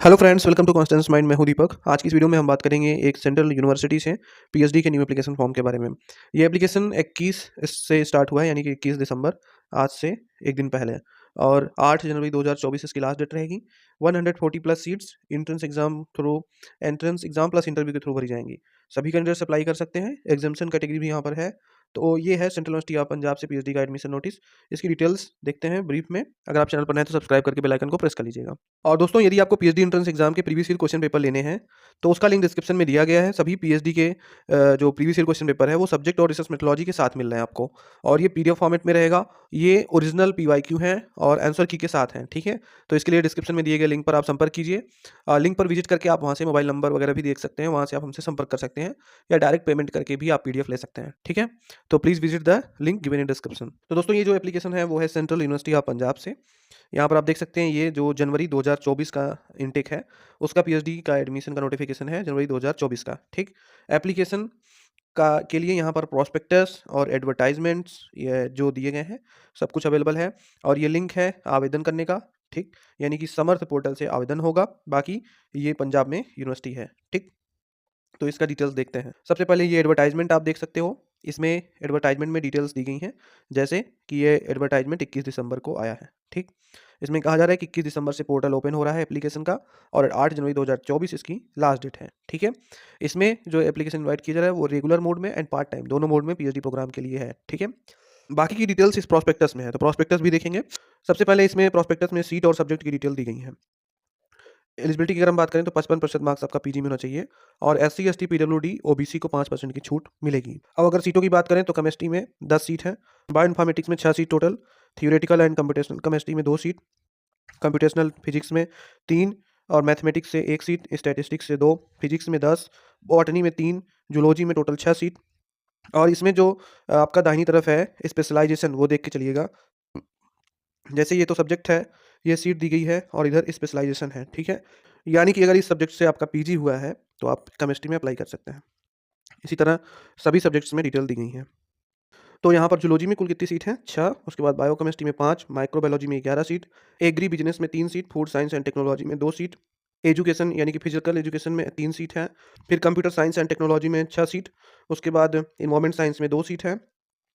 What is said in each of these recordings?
Hello friends, welcome to Constance Mind. मैं हूं दीपक। आज की इस वीडियो में हम बात करेंगे एक सेंट्रल यूनिवर्सिटी से पीएचडी के न्यू एप्लीकेशन फॉर्म के बारे में। ये एप्लीकेशन 21 से स्टार्ट हुआ है, यानी कि 21 दिसंबर, आज से एक दिन पहले। और 8 जनवरी 2024 इसकी लास्ट डेट रहेगी। 140 plus seats entrance exam plus interview के थ्रू भरी जाएंगी। सभी कैंडिडेट्स अप्लाई कर सकते हैं। एग्जामिशन कैटेगरी भी यहाँ पर है। तो ये है सेंट्रल यूनिवर्सिटी ऑफ पंजाब से पीएचडी का एडमिशन नोटिस। इसकी डिटेल्स देखते हैं ब्रीफ में। अगर आप चैनल पर नए हैं तो सब्सक्राइब करके बेल आइकन को प्रेस कर लीजिएगा। और दोस्तों, यदि आपको पीएचडी एंट्रेंस एग्जाम के प्रीवियस ईयर क्वेश्चन पेपर लेने हैं तो उसका लिंक डिस्क्रिप्शन में दिया गया है। सभी पीएचडी के जो प्रीवियस ईयर क्वेश्चन पेपर है वो सब्जेक्ट और रिसर्च मेथोलॉजी के साथ मिल रहे हैं आपको। और ये पीडीएफ फॉर्मेट में रहेगा। ये ओरिजिनल पीवाईक्यू हैं और आंसर की के साथ हैं, ठीक है। तो इसके लिए डिस्क्रिप्शन में दिए गए लिंक पर आप संपर्क कीजिए। लिंक पर विजिट करके आप वहाँ से मोबाइल नंबर वगैरह भी देख सकते हैं, वहाँ से आप हमसे संपर्क कर सकते हैं, या डायरेक्ट पेमेंट करके भी आप पीडीएफ ले सकते हैं, ठीक है। तो please visit the link given in description. तो दोस्तों, ये जो एप्लीकेशन है वो है सेंट्रल यूनिवर्सिटी ऑफ पंजाब से। यहाँ पर आप देख सकते हैं ये जो जनवरी 2024 का इनटेक है उसका पीएचडी का एडमिशन का नोटिफिकेशन है जनवरी 2024 का, ठीक। एप्लीकेशन का के लिए यहाँ पर प्रोस्पेक्टस और एडवर्टाइजमेंट्स ये जो दिए गए हैं सब कुछ अवेलेबल है। और ये लिंक है आवेदन करने का, ठीक। यानी कि समर्थ पोर्टल से आवेदन होगा। बाकी ये पंजाब में यूनिवर्सिटी है, ठीक। तो इसका डिटेल्स देखते हैं। सबसे पहले ये एडवर्टाइजमेंट आप देख सकते हो। इसमें एडवर्टाइजमेंट में डिटेल्स दी गई हैं, जैसे कि ये एडवर्टाइजमेंट 21 दिसंबर को आया है, ठीक। इसमें कहा जा रहा है कि 21 दिसंबर से पोर्टल ओपन हो रहा है एप्लीकेशन का, और 8 जनवरी 2024 इसकी लास्ट डेट है, ठीक है। इसमें जो एप्लीकेशन इन्वाइट किया जा रहा है वो रेगुलर मोड में एंड पार्ट टाइम दोनों मोड में पीएचडी प्रोग्राम के लिए है, ठीक है। बाकी की डिटेल्स इस प्रोस्पेक्टस में है, तो प्रोस्पेक्टस भी देखेंगे। सबसे पहले इसमें प्रोस्पेक्टस में सीट और सब्जेक्ट की डिटेल दी गई है। एलिजिबिलिटी की अगर हम बात करें तो 55% मार्क्स आपका पीजी में होना चाहिए, और एससी एसटी पीडब्ल्यूडी ओबीसी को 5% की छूट मिलेगी। अब अगर सीटों की बात करें तो केमिस्ट्री में 10 सीट है, बायो इन्फॉर्मेटिक्स में 6 seat total, theoretical and computational chemistry में 2 सीट, कंप्यूटेशनल फिजिक्स में 3, और मैथमेटिक्स से 1 सीट, स्टैटिस्टिक्स से 2, फिजिक्स में 10, बॉटनी में 3, जूलॉजी में टोटल 6 सीट। और इसमें जो आपका दाहिनी तरफ है स्पेशलाइजेशन वो देख के चलिएगा। जैसे ये तो सब्जेक्ट है, ये सीट दी गई है, और इधर स्पेशलाइजेशन है, ठीक है। यानी कि अगर इस सब्जेक्ट से आपका पीजी हुआ है तो आप केमिस्ट्री में अप्लाई कर सकते हैं। इसी तरह सभी सब्जेक्ट्स में डिटेल दी गई हैं। तो यहाँ पर जूलॉजी में कुल कितनी सीट हैं? 6। उसके बाद बायोकेमिस्ट्री में 5, माइक्रोबायोलॉजी में 11 सीट, एग्री बिजनेस में 3 seat, food science and technology में 2 सीट, एजुकेशन यानी कि फिजिकल एजुकेशन में 3 सीट है, फिर कंप्यूटर साइंस एंड टेक्नोलॉजी में 6 सीट, उसके बाद इन्वायरमेंट साइंस में 2 सीट है,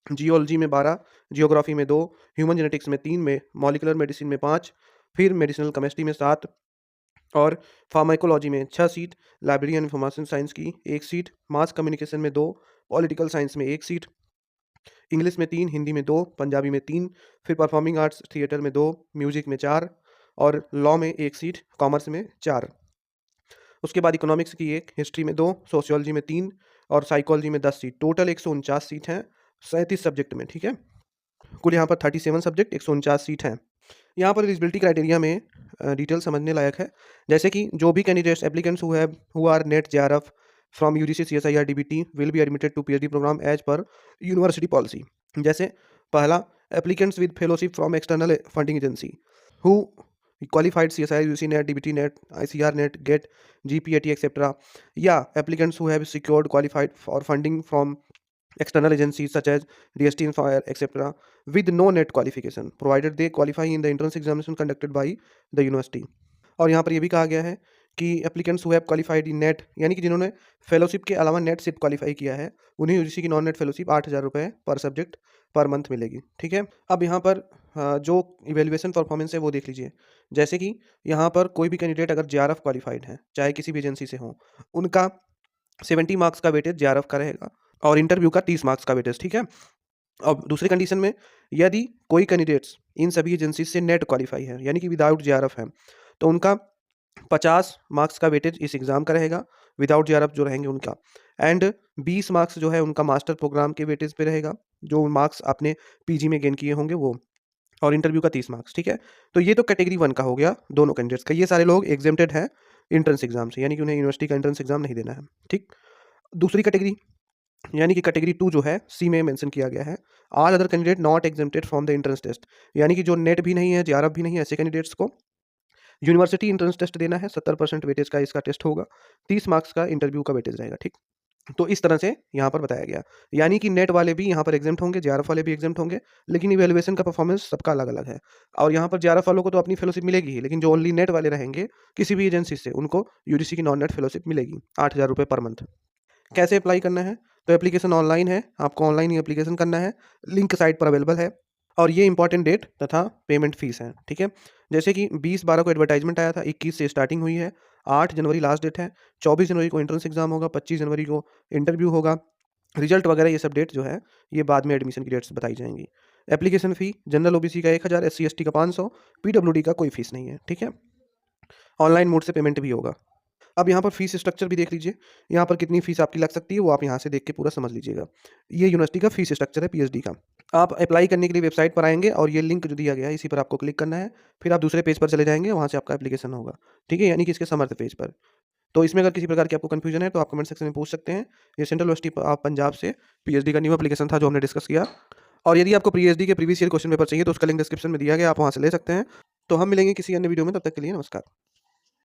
जियोलॉजी में 12, जियोग्राफी में 2, ह्यूमन जेनेटिक्स में 3, में मॉलिकुलर मेडिसिन में 5, फिर मेडिसिनल केमिस्ट्री में 7, और फार्माकोलॉजी में 6 seat, library and information science की 1 सीट, मास कम्युनिकेशन में 2, पॉलिटिकल साइंस में 1 सीट, इंग्लिश में 3, हिंदी में 2, पंजाबी में 3, फिर परफॉर्मिंग आर्ट्स थिएटर में 2, म्यूजिक में 4, और लॉ में 1 सीट, कॉमर्स में 4। उसके बाद इकोनॉमिक्स की 1, हिस्ट्री में 2, सोशियोलॉजी में 3, और साइकोलॉजी में 10 सीट। टोटल 149 सीट हैं 37 सब्जेक्ट में, ठीक है। कुल यहाँ पर 37 सब्जेक्ट 149 सीट हैं। यहाँ पर एलिजिबिलिटी क्राइटेरिया में डिटेल समझने लायक है। जैसे कि जो भी candidates applicants who are NET JRF from UGC CSIR DBT will be admitted to PhD program as per university policy. जैसे पहला, applicants with fellowship from external funding agency who qualified CSI, UC NET, DBT NET, ICR NET, GET, GPAT, etc. या applicants who have secured qualified for funding from external agencies such as DST Infire, etc. with no NET qualification, provided they qualify in the entrance examination conducted by the university. और यहाँ पर ये भी कहा गया है कि applicants who have qualified in net, यानी कि जिन्होंने फेलोशिप के अलावा नेट से क्वालिफाई किया है उन्हें यूजीसी की नॉन नेट फेलोशिप 8,000 रुपये पर सब्जेक्ट पर मंथ मिलेगी, ठीक है। अब यहाँ पर जो इवेल्युएशन परफॉर्मेंस है वो देख लीजिए। जैसे कि यहाँ पर कोई भी कैंडिडेट अगर जेआरएफ क्वालिफाइड है, चाहे किसी भी एजेंसी से हो, उनका 70 मार्क्स का वेटेज जेआरएफ का रहेगा, और इंटरव्यू का 30 मार्क्स का वेटेज, ठीक है। अब दूसरी कंडीशन में, यदि कोई कैंडिडेट्स इन सभी एजेंसी से नेट क्वालिफाई है यानी कि विदाउट जेआरएफ है, तो उनका 50 मार्क्स का वेटेज इस एग्ज़ाम का रहेगा, विदाउट जेआरएफ जो रहेंगे उनका, एंड 20 मार्क्स जो है उनका मास्टर प्रोग्राम के वेटेज पे रहेगा, जो मार्क्स आपने पीजी में गेन किए होंगे वो, और इंटरव्यू का 30 मार्क्स, ठीक है। तो ये तो कैटेगरी 1 का हो गया दोनों कैंडिडेट्स का। ये सारे लोग एग्जेम्प्टेड हैं एंट्रेंस एग्जाम से, यानी कि उन्हें यूनिवर्सिटी का एंट्रेंस एग्जाम नहीं देना है, ठीक। दूसरी कैटेगरी यानी कि कैटेगरी 2 जो है सी में मेंशन किया गया है, all other candidate not exempted from the entrance test, यानी कि जो नेट भी नहीं है, जेआरएफ भी नहीं है, ऐसे कैंडिडेट्स को यूनिवर्सिटी एंट्रेंस टेस्ट देना है। 70% वेटेज का इसका टेस्ट होगा, 30 मार्क्स का इंटरव्यू का वेटेज रहेगा, ठीक। तो इस तरह से यहाँ पर बताया गया। यानी कि नेट वाले भी यहाँ पर एग्ज़ेम्प्ट होंगे, जेआरएफ वाले भी एग्ज़ेम्प्ट होंगे, लेकिन इवैल्यूएशन का परफॉर्मेंस सबका अलग-अलग है। और यहाँ पर जेआरएफ वालों को तो अपनी फेलोशिप मिलेगी ही, लेकिन जो ओनली नेट वाले रहेंगे, किसी भी एजेंसी से, उनको यूजीसी की नॉन नेट फेलोशिप मिलेगी, ₹8000 पर मंथ। कैसे अप्लाई करना है? तो एप्लीकेशन ऑनलाइन है, आपको ऑनलाइन ही एप्लीकेशन करना है, लिंक साइट पर अवेलेबल है और ये इंपॉर्टेंट डेट तथा पेमेंट फ़ीस है, ठीक है? जैसे कि 20/12 को एडवर्टाइजमेंट आया था, 21 से स्टार्टिंग हुई है, 8 जनवरी लास्ट डेट है, 24 जनवरी को एंट्रेंस एग्ज़ाम होगा, 25 जनवरी को इंटरव्यू होगा, रिजल्ट वगैरह ये सब डेट जो है, ये बाद में एडमिशन की डेट्स बताई जाएँगी। एप्लीकेशन फ़ी जनरल ओबीसी का 1000, एससी एसटी का 500, पीडब्ल्यूडी का कोई फ़ीस नहीं है, ठीक है? ऑनलाइन मोड से पेमेंट भी होगा। अब यहाँ पर फ़ीस स्ट्रक्चर भी देख लीजिए, यहाँ पर कितनी फ़ीस आपकी लग सकती है, वो आप यहाँ से देख के पूरा समझ लीजिएगा। ये यूनिवर्सिटी का फ़ीस स्ट्रक्चर है पीएचडी का। आप अप्लाई करने के लिए वेबसाइट पर आएँगे और ये लिंक जो दिया गया है, इसी पर आपको क्लिक करना है, फिर आप दूसरे पेज पर चले जाएँगे, वहाँ से आपका एप्लीकेशन होगा, ठीक है? यानी कि इसके समर्थ पेज पर। तो इसमें अगर किसी प्रकार की आपको कन्फ्यूजन है, तो आप कमेंट सेक्शन में पूछ सकते हैं। ये सेंट्रल यूनिवर्सिटी पंजाब से पीएचडी का न्यू एप्लीकेशन था, जो हमने डिस्कस किया। और यदि आपको पीएचडी के प्रीवियस ईयर क्वेश्चन पेपर चाहिए, तो उसका लिंक डिस्क्रिप्शन में दिया गया, आप वहाँ से ले सकते हैं। तो हम मिलेंगे किसी अन्य वीडियो में, तब तक के लिए नमस्कार।